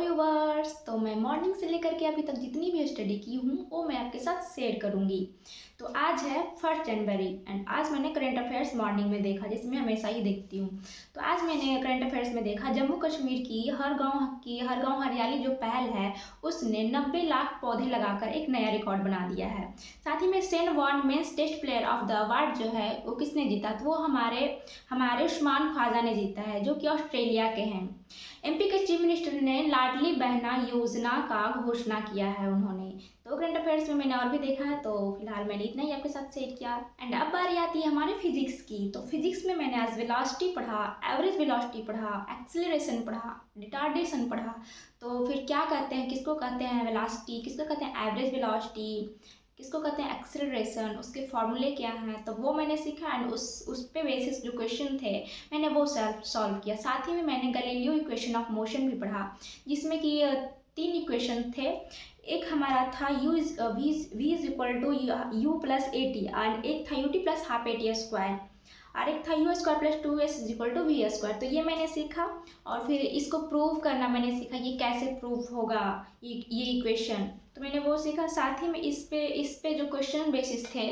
Viewers, तो मैं morning से लेकर के अभी तक जितनी भी स्टडी की हूँ वो मैं आपके साथ शेयर करूँगी। तो आज है 1 जनवरी एंड आज मैंने करंट अफेयर्स मॉर्निंग में देखा, जैसे मैं हमेशा ही देखती हूँ। तो आज मैंने करंट अफेयर्स में देखा जम्मू कश्मीर की हर गांव हरियाली जो पहल है उसने 90 लाख पौधे लगाकर एक नया रिकॉर्ड बना दिया है। साथ ही में Shane Warne men's test player of the award जो है वो किसने जीता, तो वो हमारे उस्मान ख्वाजा ने जीता है जो कि ऑस्ट्रेलिया के हैं। एमपी के चीफ मिनिस्टर ने लाडली बहना योजना का घोषणा किया है उन्होंने। तो करंट अफेयर्स में मैंने और भी देखा है, तो फिलहाल मैंने इतना ही आपके साथ शेयर किया। एंड अब बारी आती है हमारे फिजिक्स की। तो फिजिक्स में मैंने आज वेलोसिटी पढ़ा, एवरेज वेलोसिटी पढ़ा, एक्सीलरेशन पढ़ा, रिटार्डेशन पढ़ा। तो फिर क्या कहते हैं, किसको कहते हैं वेलोसिटी, किसको कहते हैं एवरेज वेलोसिटी, किसको कहते हैं एक्सेलरेशन, उसके फॉर्मूले क्या हैं, तो वो मैंने सीखा। एंड उस पे बेसिस जो क्वेश्चन थे मैंने वो सॉल्व किया। साथ ही में मैंने गैलीलियो इक्वेशन ऑफ मोशन भी पढ़ा, जिसमें कि 3 इक्वेशन थे। एक हमारा था v is equal to u plus A T, and एक था ut plus half A T square, और एक था U square plus 2s is equal to V square. तो ये मैंने सीखा और फिर इसको प्रूव करना मैंने सीखा, ये कैसे प्रूव होगा ये इक्वेशन, तो मैंने वो सीखा। साथ ही में इस पे जो क्वेश्चन बेसिस थे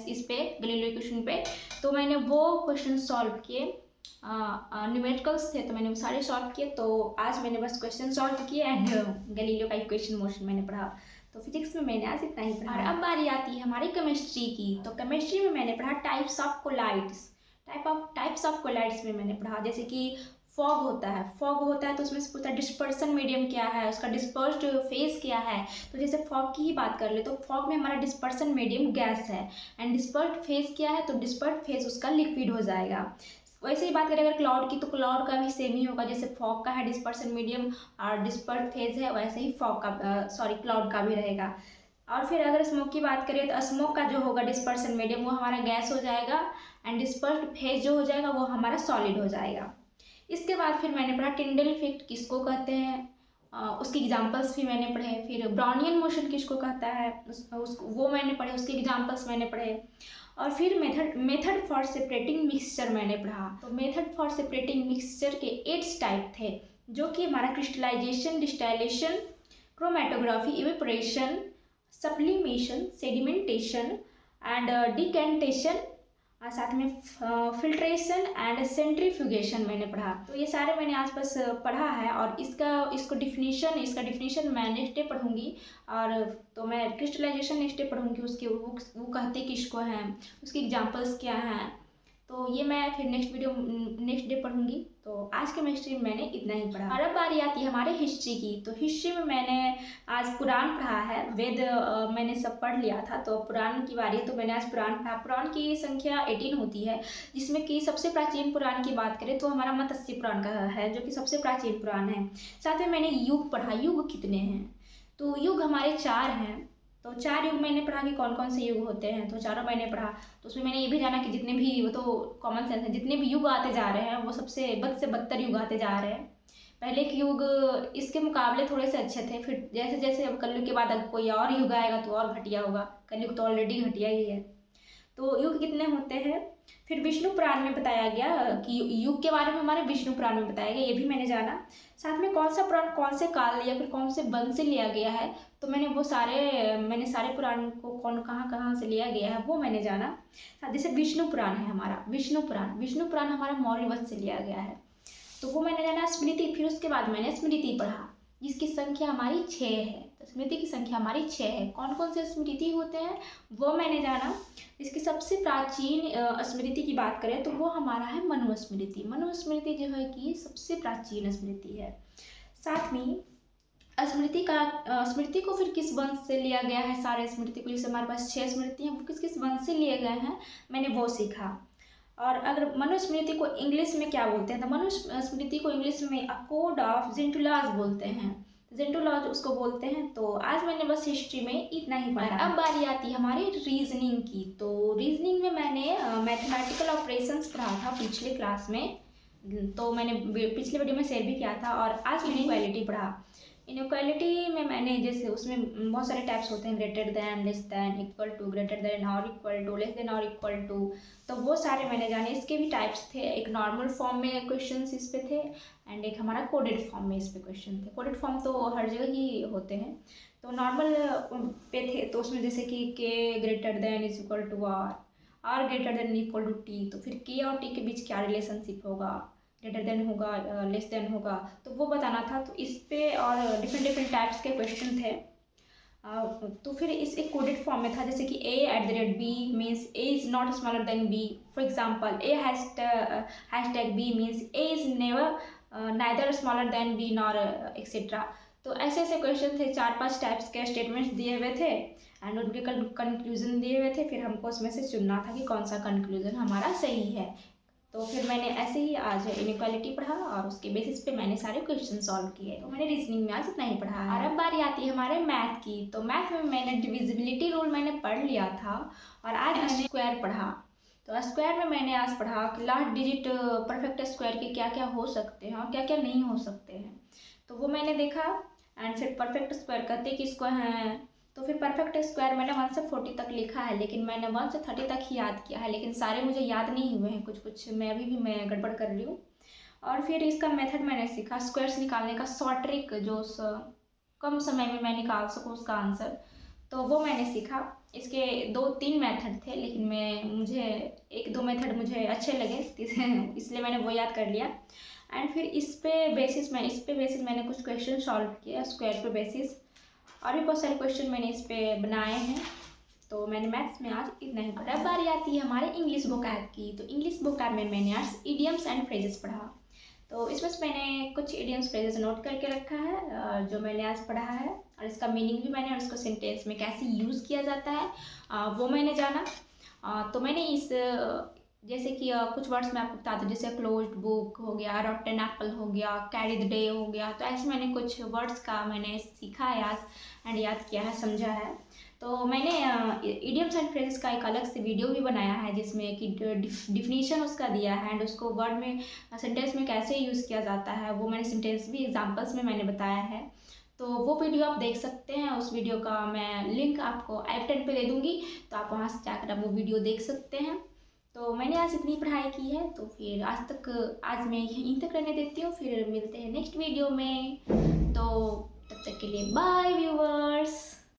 इस पे गैलीलियो इक्वेशन पे, तो मैंने वो क्वेश्चन सॉल्व किए। न्यूमेरिकल्स थे तो मैंने वो सारे सॉल्व किए। तो आज मैंने बस क्वेश्चन सॉल्व किए एंड गैलीलियो का इक्वेशन मोशन मैंने पढ़ा। तो फिजिक्स में मैंने आज इतना ही पढ़ा। और अब बारी आती है हमारी केमिस्ट्री की। तो केमिस्ट्री में मैंने पढ़ा टाइप्स ऑफ कोलाइड्स में मैंने पढ़ा, जैसे कि फॉग होता है तो उसमें से पूछता है डिस्पर्सन मीडियम क्या है, उसका डिस्पर्स्ड फेज क्या है। तो जैसे फॉग की ही बात कर ले तो फॉग में हमारा डिस्पर्सन मीडियम गैस है, एंड डिस्पर्स्ड फेज क्या है, तो डिस्पर्स्ड फेज उसका लिक्विड हो जाएगा। वैसे ही बात करें अगर क्लाउड की, तो क्लाउड का भी सेम ही होगा, जैसे फॉग का है डिस्पर्सन मीडियम और डिस्पर्स्ड फेज है, वैसे ही क्लाउड का भी रहेगा। और फिर अगर स्मोक की बात करें तो स्मोक का जो होगा डिस्पर्सन मीडियम वो हमारा गैस हो जाएगा, एंड डिस्पर्स्ड फेज जो हो जाएगा वो हमारा सॉलिड हो जाएगा। इसके बाद फिर मैंने पढ़ा टिंडल इफेक्ट किसको कहते हैं, उसके एग्जांपल्स भी मैंने पढ़े। फिर ब्राउनियन मोशन किसको कहता है वो मैंने पढ़े, उसके एग्जांपल्स मैंने पढ़े। और फिर मेथड फॉर सेपरेटिंग मिक्सचर मैंने पढ़ा। तो मेथड फॉर सेपरेटिंग मिक्सचर के 8 टाइप थे, जो कि हमारा crystallization, distillation, chromatography, evaporation, sublimation, sedimentation and decantation, और साथ में फिल्ट्रेशन एंड सेंट्रीफ्यूगेशन मैंने पढ़ा। तो ये सारे मैंने आज बस पढ़ा है, और इसका डिफिनीशन मैं नेक्स्ट डे पढ़ूंगी। और तो मैं क्रिस्टलाइजेशन नेक्स्ट डे पढ़ूंगी, उसके वो कहते किसको हैं, उसके एग्जांपल्स क्या हैं, तो ये मैं फिर नेक्स्ट डे पढ़ूंगी। तो आज के केमिस्ट्री में मैंने इतना ही पढ़ा। और अब बारी आती है हमारे हिस्ट्री की। तो हिस्ट्री में मैंने आज पुराण पढ़ा है, वेद मैंने सब पढ़ लिया था, तो पुराण की बारी, तो मैंने आज पुराण पढ़ा। पुराण की संख्या 18 होती है, जिसमें कि सबसे प्राचीन पुराण की बात करें तो हमारा मत्स्य पुराण का है, जो कि सबसे प्राचीन पुराण है। साथ में मैंने युग पढ़ा, युग कितने हैं, तो युग हमारे 4 हैं। तो 4 युग मैंने पढ़ा कि कौन कौन से युग होते हैं, तो चारों मैंने पढ़ा। तो उसमें मैंने ये भी जाना कि जितने भी, वो तो कॉमन सेंस है, जितने भी युग आते जा रहे हैं वो सबसे बद से बदतर युग आते जा रहे हैं। पहले के युग इसके मुकाबले थोड़े से अच्छे थे, फिर जैसे जैसे अब कलयुग के बाद अब कोई और युग आएगा तो और घटिया होगा, कलयुग तो ऑलरेडी घटिया ही है। तो युग कितने होते हैं, फिर विष्णु पुराण में बताया गया कि युग के बारे में हमारे विष्णु पुराण में बताया गया, ये भी मैंने जाना। साथ में कौन सा पुराण कौन से काल या फिर कौन से वन से लिया गया है, तो मैंने सारे पुराण को कौन कहाँ से लिया गया है वो मैंने जाना। जैसे विष्णु पुराण है हमारा, विष्णु पुराण हमारा मौर्य वंश से लिया गया है, तो वो मैंने जाना। स्मृति, फिर उसके बाद मैंने स्मृति पढ़ा, जिसकी संख्या हमारी 6 है। तो स्मृति की संख्या हमारी 6 है। कौन कौन से स्मृति होते हैं वो मैंने जाना। इसकी सबसे प्राचीन स्मृति की बात करें तो वो हमारा है मनुस्मृति। मनुस्मृति जो है कि सबसे प्राचीन स्मृति है। साथ में स्मृति को फिर किस वंश से लिया गया है, सारे स्मृति को, जैसे हमारे पास 6 स्मृति हैं, वो किस किस वंश से लिए गए हैं मैंने वो सीखा। और अगर मनुस्मृति को इंग्लिश में क्या बोलते हैं, तो मनुस्मृति को इंग्लिश में अ कोड ऑफ जेंटुलाज बोलते हैं, जेंटुलाज उसको बोलते हैं। तो आज मैंने बस हिस्ट्री में इतना ही पढ़ा। अब बारी आती है हमारी रीजनिंग की। तो रीजनिंग में मैंने मैथमेटिकल ऑपरेशंस पढ़ा था पिछले क्लास में, तो मैंने पिछले वीडियो में शेयर भी किया था। और आज मैंने इक्वालिटी पढ़ा। इनइक्वालिटी में मैंने जैसे उसमें बहुत सारे टाइप्स होते हैं, greater than, less than, equal to, greater than और इक्वल टू, लेस देन और इक्वल टू, तो वो सारे मैंने जाने। इसके भी टाइप्स थे, एक नॉर्मल फॉर्म में क्वेश्चंस इस पे थे एंड एक हमारा कोडेड फॉर्म में इस पे क्वेश्चन थे। कोडेड फॉर्म तो हर जगह ही होते हैं, तो नॉर्मल पे थे तो उसमें जैसे कि K greater than is equal to R greater than equal to T, तो फिर के और टी के बीच क्या रिलेशनशिप होगा, ग्रेटर देन होगा, लेस देन होगा, तो वो बताना था। तो इस पे और डिफरेंट डिफरेंट टाइप्स के क्वेश्चन थे। तो फिर इस एक कोडेड फॉर्म में था, जैसे कि a@b means a is not smaller than b, for example a#b means a is never neither smaller than b nor etcetera. तो ऐसे ऐसे क्वेश्चन थे, 4-5 टाइप्स के स्टेटमेंट्स दिए हुए थे एंड उनके कंक्लूजन दिए हुए थे। फिर हमको उसमें से चुनना था कि कौन सा कंक्लूजन हमारा सही है। तो फिर मैंने ऐसे ही आज इनइक्वालिटी पढ़ा और उसके बेसिस पे मैंने सारे क्वेश्चन सॉल्व किए। तो मैंने रीजनिंग में आज इतना ही पढ़ा है। और अब बारी आती है हमारे मैथ की। तो मैथ में मैंने डिविजिबिलिटी रूल मैंने पढ़ लिया था और आज मैंने स्क्वायर पढ़ा। तो स्क्वायर में मैंने आज पढ़ा कि लास्ट डिजिट परफेक्ट स्क्वायर के क्या क्या हो सकते हैं और क्या क्या नहीं हो सकते हैं, तो वो मैंने देखा। एंड फिर परफेक्ट स्क्वायर कहते किसको हैं, तो फिर परफेक्ट स्क्वायर मैंने 1 से 40 तक लिखा है, लेकिन मैंने 1 से 30 तक ही याद किया है, लेकिन सारे मुझे याद नहीं हुए हैं, कुछ कुछ मैं अभी भी मैं गड़बड़ कर रही हूँ। और फिर इसका मेथड मैंने सीखा, स्क्वायर्स निकालने का शॉर्ट ट्रिक, जो कम समय में मैं निकाल सकूँ उसका आंसर, तो वो मैंने सीखा। इसके 2-3 मेथड थे, लेकिन मुझे 1-2 मेथड मुझे अच्छे लगे इसलिए मैंने वो याद कर लिया। एंड फिर इस पे बेसिस मैंने कुछ क्वेश्चन सॉल्व किया स्क्वायर पे बेसिस, और भी बहुत सारे क्वेश्चन मैंने इस पे बनाए हैं। तो मैंने मैथ्स में आज इतना ही पढ़ा। अब बारी आती है हमारे इंग्लिश वोकैब की। तो इंग्लिश वोकैब में मैंने आज इडियम्स एंड फ्रेजेस पढ़ा। तो इसमें से मैंने कुछ इडियम्स फ्रेजेस नोट करके रखा है जो मैंने आज पढ़ा है, और इसका मीनिंग भी मैंने, और इसको सेंटेंस में कैसे यूज़ किया जाता है वो मैंने जाना। तो मैंने इस जैसे कि कुछ वर्ड्स मैं आपको बता दूँ, जैसे क्लोज्ड बुक हो गया, रॉटन एप्पल हो गया, कैरी द डे हो गया, तो ऐसे मैंने कुछ वर्ड्स का मैंने सीखा है आज एंड याद किया है, समझा है। तो मैंने इडियम्स एंड फ्रेजेस का एक अलग से वीडियो भी बनाया है, जिसमें कि डिफिनीशन उसका दिया है एंड उसको वर्ड में सेंटेंस में कैसे यूज़ किया जाता है वो मैंने सेंटेंस भी एग्जांपल्स में मैंने बताया है। तो वो वीडियो आप देख सकते हैं, उस वीडियो का मैं लिंक आपको i10 पे दे दूँगी, तो आप वहाँ से जाकर आप वो वीडियो देख सकते हैं। तो मैंने आज इतनी पढ़ाई की है, तो फिर आज मैं यहीं तक रहने देती हूँ, फिर मिलते हैं नेक्स्ट वीडियो में। तो तब तक के लिए बाय व्यूअर्स।